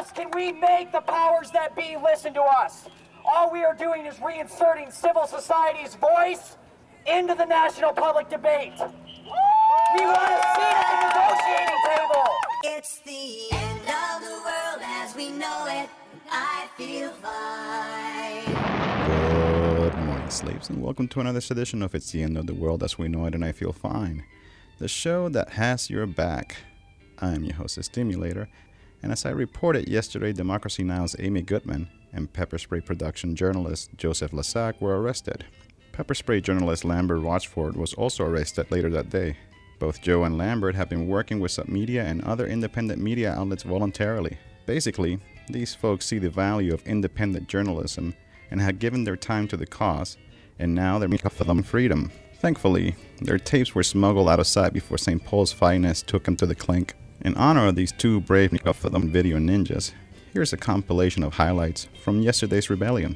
us can we make the powers that be listen to us. All we are doing is reinserting civil society's voice into the national public debate. We want a seat at the negotiating table. It's the end of the world as we know it. I feel fine. Good morning, slaves, and welcome to another edition of It's the End of the World as we know it and I feel fine. The show that has your back. I'm your host, the Stimulator, and as I reported yesterday, Democracy Now!'s Amy Goodman and PepperSpray production journalist Joseph Lasac were arrested. PepperSpray journalist Lambert Rochford was also arrested later that day. Both Joe and Lambert have been working with subMedia and other independent media outlets voluntarily. Basically, these folks see the value of independent journalism and have given their time to the cause, and now they're making for them freedom. Thankfully, their tapes were smuggled out of sight before St. Paul's finest took them to the clink. In honor of these two brave video ninjas, here's a compilation of highlights from yesterday's rebellion.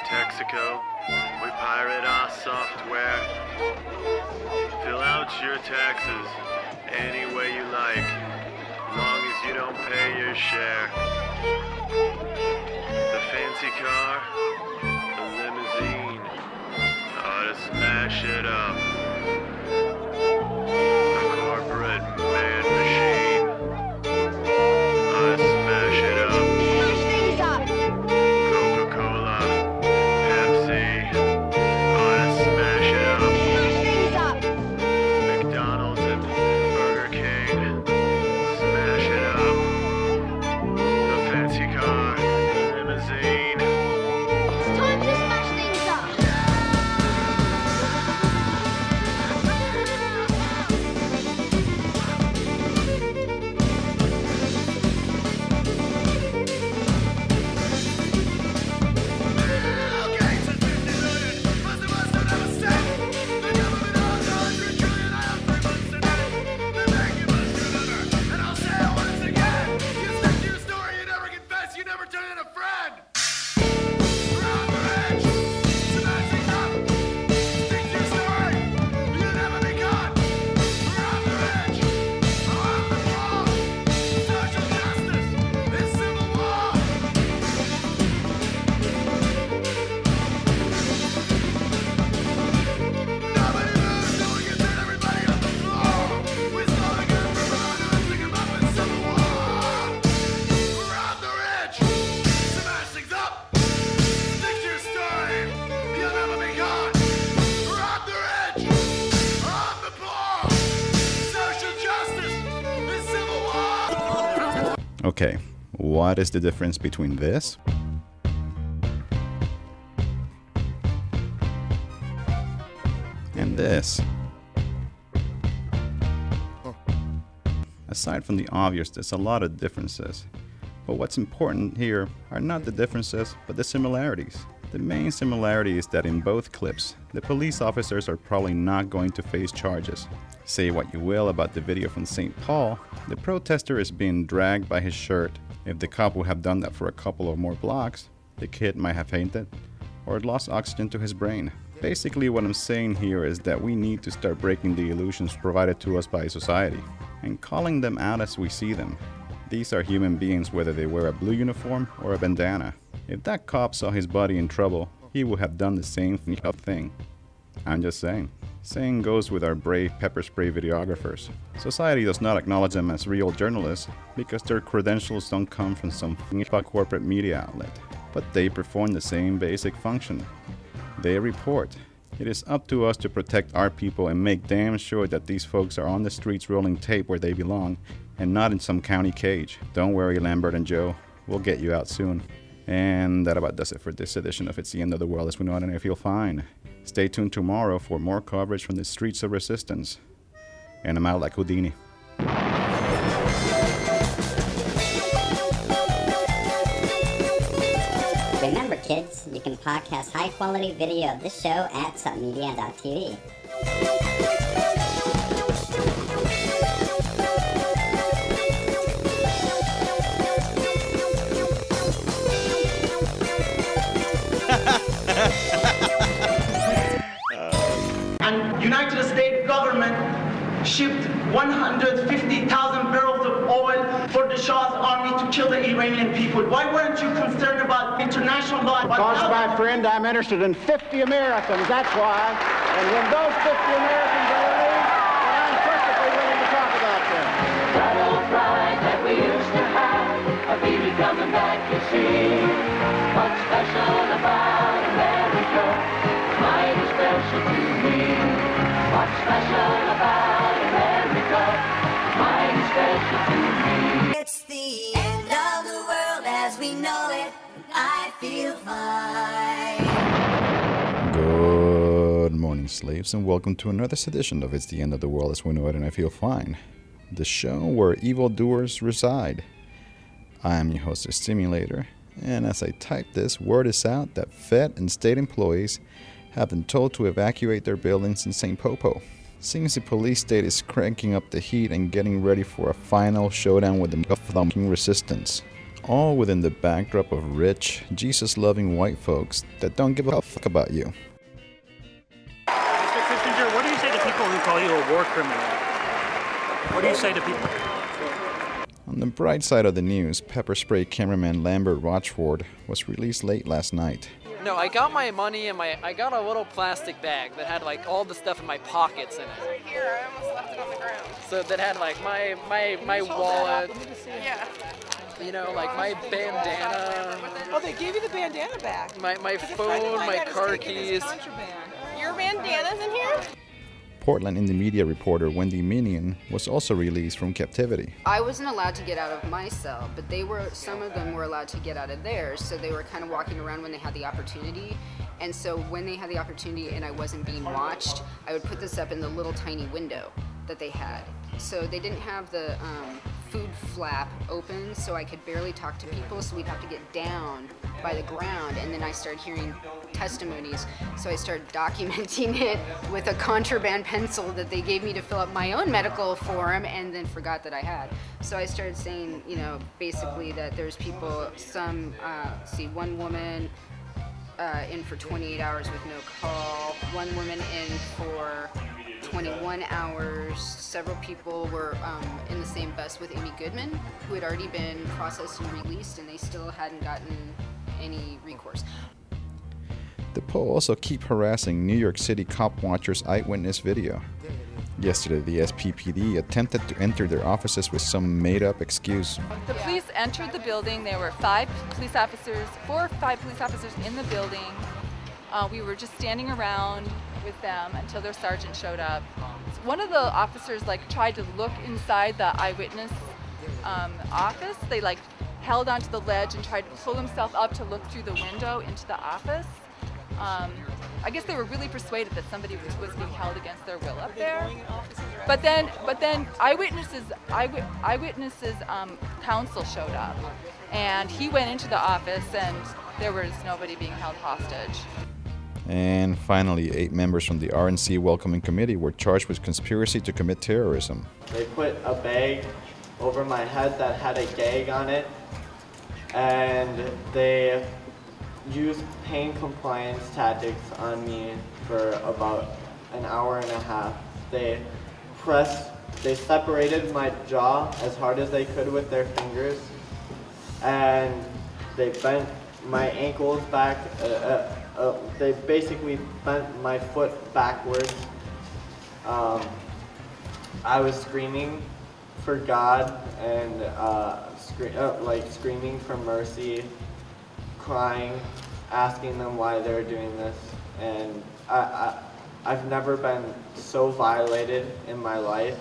Texaco, we pirate our software. Fill out your taxes any way you like, long as you don't pay your share. The fancy car, the limousine, ought to smash it up. The corporate man machine, ought to smash it up. Okay, what is the difference between this and this? Aside from the obvious, there's a lot of differences. But what's important here are not the differences, but the similarities. The main similarity is that in both clips, the police officers are probably not going to face charges. Say what you will about the video from St. Paul, the protester is being dragged by his shirt. If the cop would have done that for a couple of more blocks, the kid might have fainted or lost oxygen to his brain. Basically, what I'm saying here is that we need to start breaking the illusions provided to us by society and calling them out as we see them. These are human beings whether they wear a blue uniform or a bandana. If that cop saw his buddy in trouble, he would have done the same thing. I'm just saying. Same goes with our brave PepperSpray videographers. Society does not acknowledge them as real journalists because their credentials don't come from some corporate media outlet, but they perform the same basic function. They report. It is up to us to protect our people and make damn sure that these folks are on the streets rolling tape where they belong and not in some county cage. Don't worry, Lambert and Joe, we'll get you out soon. And that about does it for this edition of It's the End of the World as we know it and I feel fine. Stay tuned tomorrow for more coverage from the streets of resistance. And I'm out like Houdini. Remember, kids, you can podcast high-quality video of this show at submedia.tv. And United States government shipped 150,000 barrels of oil for the Shah's army to kill the Iranian people. Why weren't you concerned about international law? Because, my friend, I'm interested in 50 Americans, that's why. And when those 50 Americans are released, I'm perfectly willing to talk about them. That old pride that we used to have, a baby coming back, you see. What's special about America? Mighty special to me. What's special about America? Mighty special to me. It's the end of the world as we know it. I feel fine. Good morning, slaves, and welcome to another edition of It's the End of the World as We Know It and I Feel Fine, the show where evildoers reside. I am your host, the Stimulator, and as I type this, word is out that Fed and state employees have been told to evacuate their buildings in St. Popo. Seems the police state is cranking up the heat and getting ready for a final showdown with the resistance. All within the backdrop of rich, Jesus-loving white folks that don't give a fuck about you. Mr. Kissinger, what do you say to people who call you a war criminal? What do you say to people? On the bright side of the news, PepperSpray cameraman Lambert Rochford was released late last night. No, I got my money and I got a little plastic bag that had like all the stuff in my pockets in it. Right here, I almost left it on the ground. So that had like my wallet. Yeah. You know, like my bandana. Oh, they gave you the bandana back. My phone, my car keys. Your bandana's in here? Portland Indymedia reporter Wendy Minion was also released from captivity. I wasn't allowed to get out of my cell, but some of them were allowed to get out of theirs, so they were kind of walking around when they had the opportunity. And so when they had the opportunity and I wasn't being watched, I would put this up in the little tiny window that they had. So they didn't have the food flap open, so I could barely talk to people, so we'd have to get down by the ground, and then I started hearing testimonies, so I started documenting it with a contraband pencil that they gave me to fill up my own medical form, and then forgot that I had. So I started saying, you know, basically that there's people, one woman in for 28 hours with no call, one woman in for 21 hours. Several people were in the same bus with Amy Goodman, who had already been processed and released, and they still hadn't gotten any recourse. The Poe also keep harassing New York City cop watchers' eyewitness video. Yesterday, the SPPD attempted to enter their offices with some made-up excuse. The police entered the building. There were 4 or 5 police officers in the building. We were just standing around with them until their sergeant showed up. One of the officers tried to look inside the eyewitness office. They held onto the ledge and tried to pull himself up to look through the window into the office. I guess they were really persuaded that somebody was being held against their will up there. But then eyewitnesses counsel showed up, and he went into the office, and there was nobody being held hostage. And finally, 8 members from the RNC Welcoming Committee were charged with conspiracy to commit terrorism. They put a bag over my head that had a gag on it, and they used pain compliance tactics on me for about an hour and a half. They separated my jaw as hard as they could with their fingers, and they bent my ankles back. They basically bent my foot backwards. I was screaming for God and screaming for mercy, crying, asking them why they're doing this, and I've never been so violated in my life.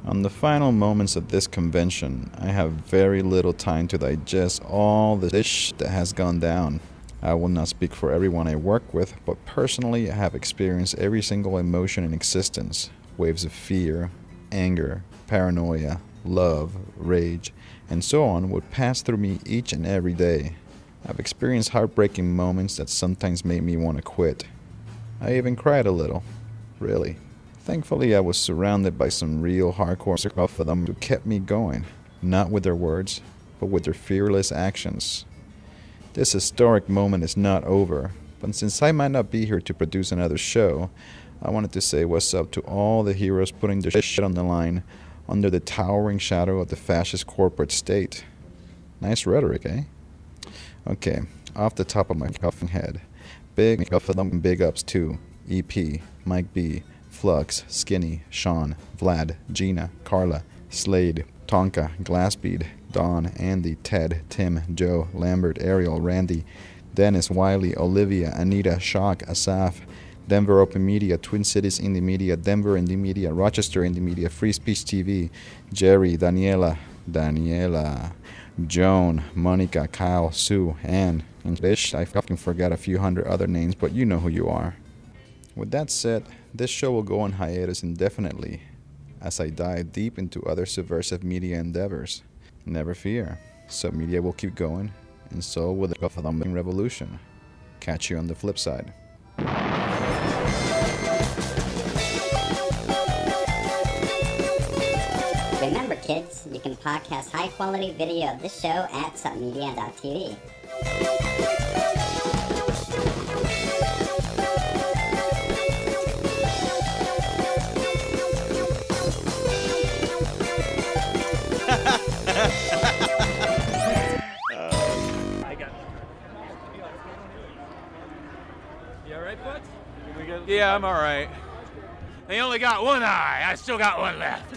On the final moments of this convention, I have very little time to digest all the dish that has gone down. I will not speak for everyone I work with, but personally I have experienced every single emotion in existence. Waves of fear, anger, paranoia, love, rage, and so on would pass through me each and every day. I've experienced heartbreaking moments that sometimes made me want to quit. I even cried a little. Really. Thankfully, I was surrounded by some real hardcore stuff of them who kept me going, not with their words, but with their fearless actions. This historic moment is not over, but since I might not be here to produce another show, I wanted to say what's up to all the heroes putting their shit on the line under the towering shadow of the fascist corporate state. Nice rhetoric, eh? Okay, off the top of my cuffing head, big ups to EP, Mike B, Flux, Skinny, Sean, Vlad, Gina, Carla, Slade, Tonka, Glassbead, Don, Andy, Ted, Tim, Joe, Lambert, Ariel, Randy, Dennis, Wiley, Olivia, Anita, Shock, Asaf, Denver Open Media, Twin Cities Indymedia, Denver Indymedia, Rochester Indymedia, Free Speech TV, Jerry, Daniela, Joan, Monica, Kyle, Sue, Ann, and Bish. I fucking forgot a few hundred other names, but you know who you are. With that said, this show will go on hiatus indefinitely as I dive deep into other subversive media endeavors. Never fear, submedia will keep going, and so will the Unconventional revolution. Catch you on the flip side. Remember, kids, you can podcast high-quality video of this show at submedia.tv. You alright, bud? Yeah, I'm alright. They only got one eye. I still got one left.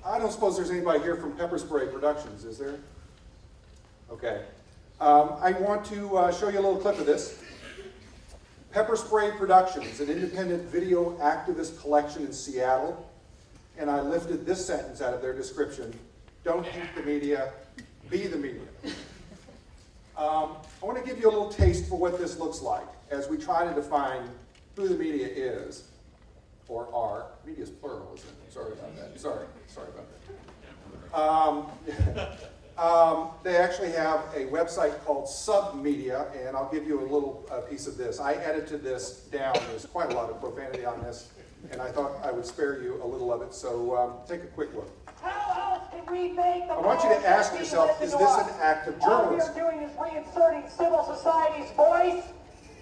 I don't suppose there's anybody here from PepperSpray Productions, is there? Okay. I want to show you a little clip of this. PepperSpray Productions, an independent video activist collection in Seattle, and I lifted this sentence out of their description: don't hate the media, be the media. I want to give you a little taste for what this looks like as we try to define who the media is, or are. Media is plural, isn't it? Sorry about that. Sorry about that. They actually have a website called subMedia, and I'll give you a little piece of this. I edited this down. There's quite a lot of profanity on this, and I thought I would spare you a little of it, so take a quick look. How else can we make the I want you to ask yourself, is this an act of journalism? All we are doing is reinserting civil society's voice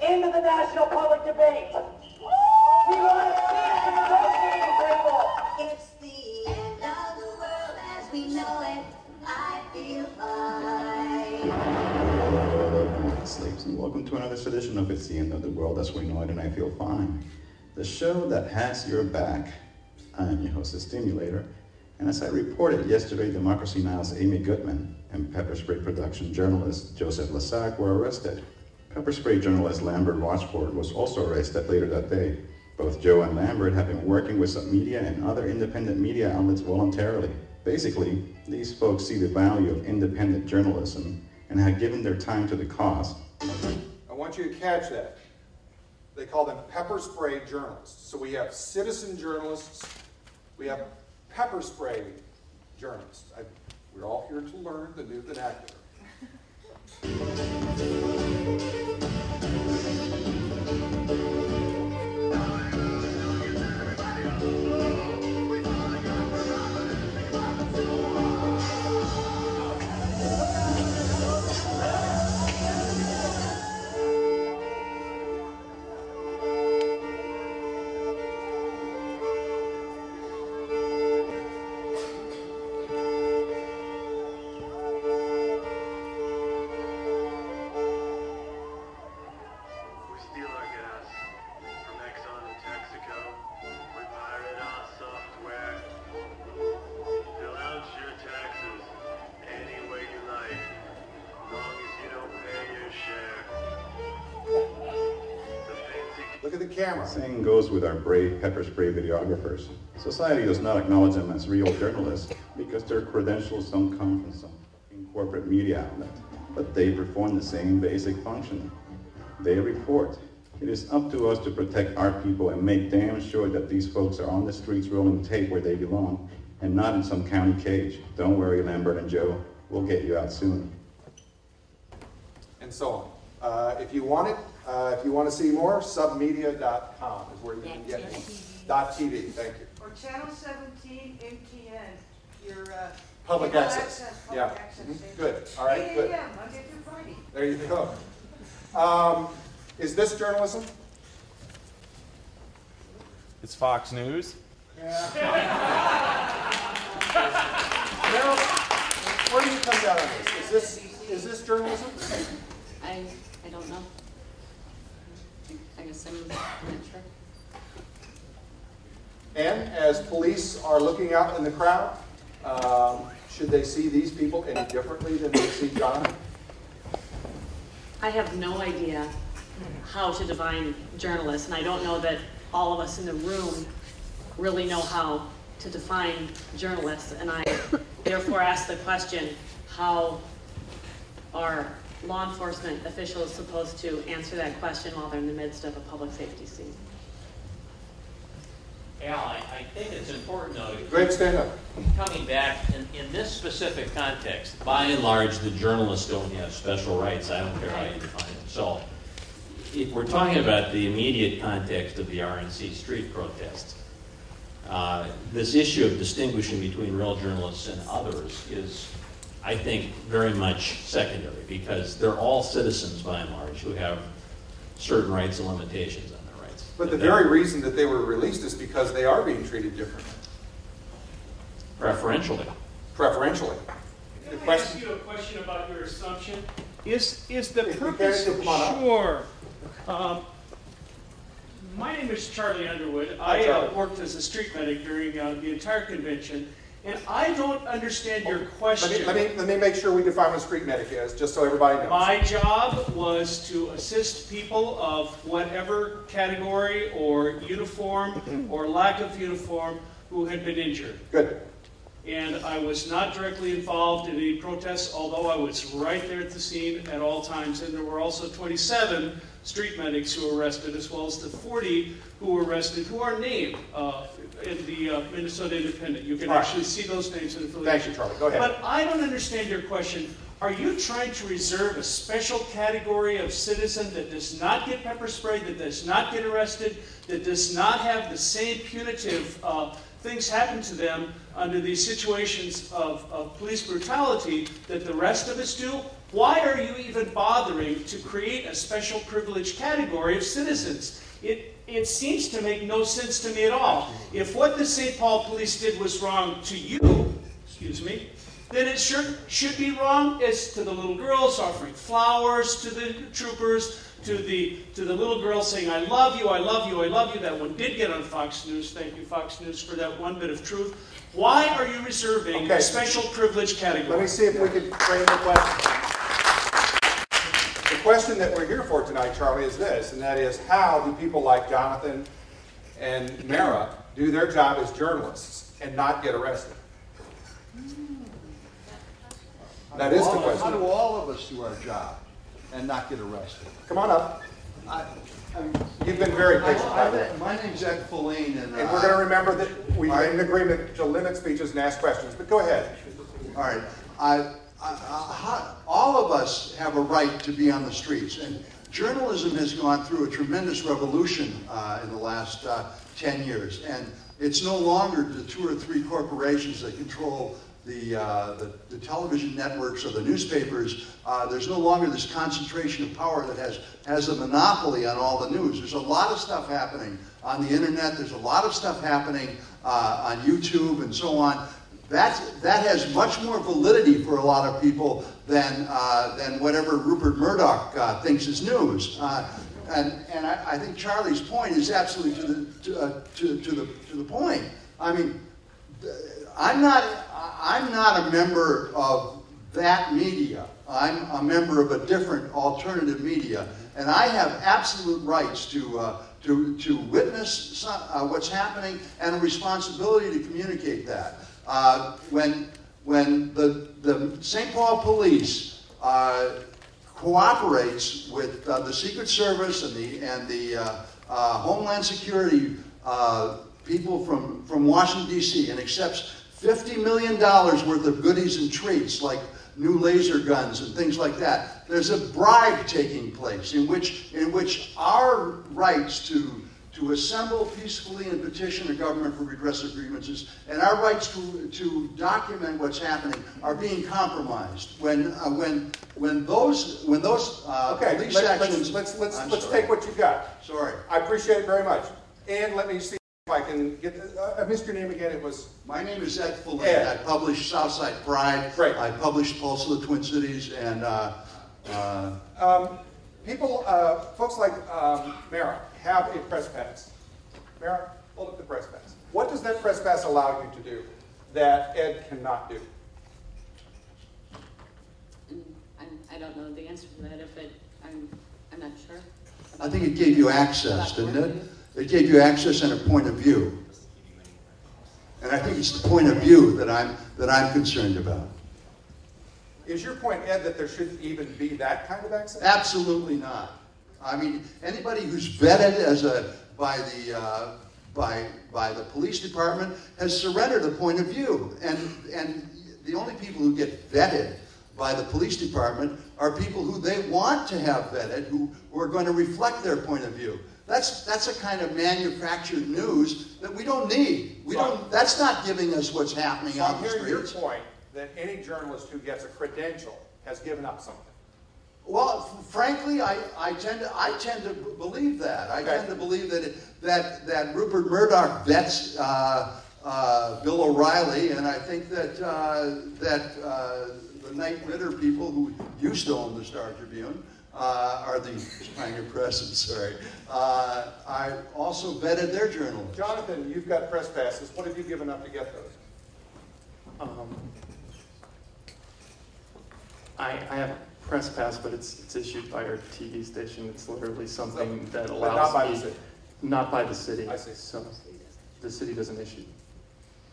into the national public debate. We want to see it at the negotiating table. It's the end of the world as we know it. I feel fine. Slaves, and welcome to another edition of It's the End of the World as we know it, and I feel fine. The show that has your back. I am your host, the Stimulator, and as I reported yesterday, Democracy Now's Amy Goodman and PepperSpray production journalist Joseph Lasac were arrested. PepperSpray journalist Lambert Watchford was also arrested later that day. Both Joe and Lambert have been working with subMedia and other independent media outlets voluntarily. Basically, these folks see the value of independent journalism and have given their time to the cause. I want you to catch that. They call them pepper spray journalists. So we have citizen journalists, we have pepper spray journalists. We're all here to learn the new vernacular. Look at the camera. The saying goes with our brave pepper spray videographers. Society does not acknowledge them as real journalists because their credentials don't come from some corporate media outlet, but they perform the same basic function. They report. It is up to us to protect our people and make damn sure that these folks are on the streets rolling tape where they belong and not in some county cage. Don't worry, Lambert and Joe. We'll get you out soon. And so on. If you want it, if you want to see more, submedia.com is where you can get it. .tv, thank you. Or Channel 17 MTN, your Public access. Public Yeah. access. Good. All right, 8 good. a.m. Monday through Friday. There you go. Is this journalism? It's Fox News. Yeah. Meryl, where do you come down on this? Is this journalism? I don't know. I guess I'm not sure. And as police are looking out in the crowd, should they see these people any differently than they see John? I have no idea how to define journalists, and I don't know that all of us in the room really know how to define journalists, and I therefore ask the question, how are law enforcement officials supposed to answer that question while they're in the midst of a public safety scene? Al, I think it's important, though, Greg, stand up. Coming back, in this specific context, by and large, the journalists don't have special rights. I don't care how you define it. So, if we're talking about the immediate context of the RNC street protests, this issue of distinguishing between real journalists and others is, I think, very much secondary, because they're all citizens, by and large, who have certain rights and limitations on their rights. But the very reason that they were released is because they are being treated differently. Preferentially. Preferentially. Can I ask you a question about your assumption? Is the purpose? Sure. My name is Charlie Underwood. I worked as a street medic during the entire convention, and I don't understand your question. Let me make sure we define what street medic is, just so everybody knows. My job was to assist people of whatever category or uniform or lack of uniform who had been injured. Good. And I was not directly involved in any protests, although I was right there at the scene at all times. And there were also 27 street medics who were arrested, as well as the 40 who were arrested, who are named in the Minnesota Independent. You can actually see those names in affiliation. Thank you, Charlie. Go ahead. But I don't understand your question. Are you trying to reserve a special category of citizen that does not get pepper sprayed, that does not get arrested, that does not have the same punitive things happen to them under these situations of police brutality that the rest of us do? Why are you even bothering to create a special privileged category of citizens? It seems to make no sense to me at all. If what the St. Paul police did was wrong to you, excuse me, then it should be wrong as to the little girls offering flowers to the troopers, to the little girl saying, I love you, I love you, I love you. That one did get on Fox News. Thank you, Fox News, for that one bit of truth. Why are you reserving a special privilege category? Let me see if we can frame the question. The question that we're here for tonight, Charlie, is this, and that is, how do people like Jonathan and Mara do their job as journalists and not get arrested? That is the question. How do all of us do our job and not get arrested? Come on up. You've been very patient. My name's Ed Feline, and we're going to remember that we made an agreement to limit speeches and ask questions, but go ahead. All right. All of us have a right to be on the streets, and journalism has gone through a tremendous revolution in the last 10 years, and it's no longer the 2 or 3 corporations that control the television networks or the newspapers. There's no longer this concentration of power that has a monopoly on all the news. There's a lot of stuff happening on the internet. There's a lot of stuff happening on YouTube and so on. That has much more validity for a lot of people than whatever Rupert Murdoch thinks is news. And I think Charlie's point is absolutely to the point. I mean, I'm not a member of that media. I'm a member of a different alternative media, and I have absolute rights to witness what's happening and a responsibility to communicate that. When the St. Paul Police cooperates with the Secret Service and the Homeland Security people from Washington, D.C. and accepts $50 million worth of goodies and treats like new laser guns and things like that, there's a bribe taking place in which our rights to assemble peacefully and petition a government for redress of grievances and our rights to document what's happening are being compromised when those police actions. Let's take what you've got. Sorry, I appreciate it very much. And let me see if I can get. I missed your name again. It was. My name is Ed Feline. I published Southside Pride. Great. I published Pulse of the Twin Cities and. Folks like Mara have a press pass. Mara, hold up the press pass. What does that press pass allow you to do that Ed cannot do? I don't know the answer to that. I'm not sure. I think it gave you access, didn't it? It gave you access and a point of view. And I think it's the point of view that I'm concerned about. Is your point, Ed, that there shouldn't even be that kind of access? Absolutely not. I mean, anybody who's vetted by the police department has surrendered a point of view, and the only people who get vetted by the police department are people who they want to have vetted, who are going to reflect their point of view. That's a kind of manufactured news that we don't need. That's not giving us what's happening on the streets. I'm hearing your point that any journalist who gets a credential has given up something. Well, frankly, I tend to believe that. I tend to believe that Rupert Murdoch vets Bill O'Reilly, and I think that the Knight Ridder people who used to own the Star Tribune are the Pioneer Press. I'm sorry. I also vetted their journalists. Jonathan, you've got press passes. What have you given up to get those? I have a press pass, but it's issued by our TV station. It's literally something that allows not by me, the city. Not by the city. I see. So the city doesn't issue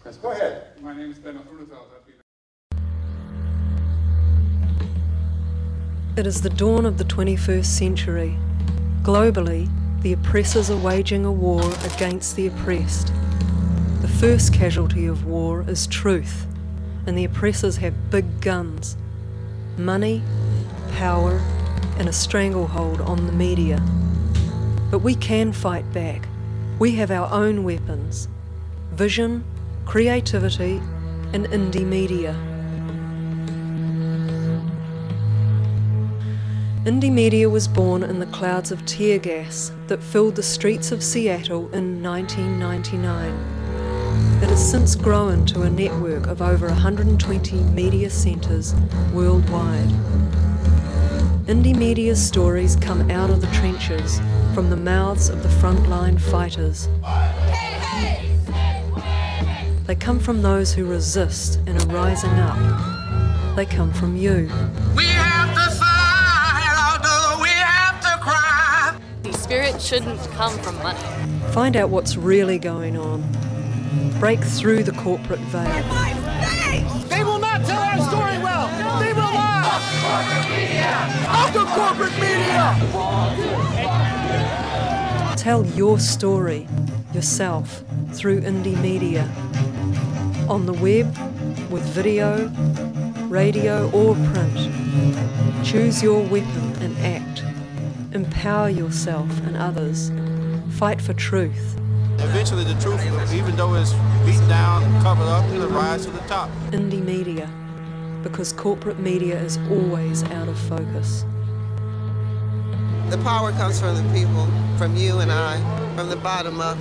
press passes. Go ahead. My name is Ben. It is the dawn of the 21st century. Globally, the oppressors are waging a war against the oppressed. The first casualty of war is truth, and the oppressors have big guns. Money, power, and a stranglehold on the media. But we can fight back. We have our own weapons: vision, creativity, and indie media. Indymedia was born in the clouds of tear gas that filled the streets of Seattle in 1999. It has since grown to a network of over 120 media centres worldwide. Indymedia's stories come out of the trenches, from the mouths of the frontline fighters. They come from those who resist and are rising up. They come from you. We have to sigh louder, we have to cry. The spirit shouldn't come from money. Find out what's really going on. Break through the corporate veil. face! They will not tell our story well! They will not! Out the corporate media! Tell your story yourself through Indymedia. On the web, with video, radio or print. Choose your weapon and act. Empower yourself and others. Fight for truth. Eventually the truth, even though it's beaten down and covered up, will rise to the top. Indymedia, because corporate media is always out of focus. The power comes from the people, from you and I, from the bottom up.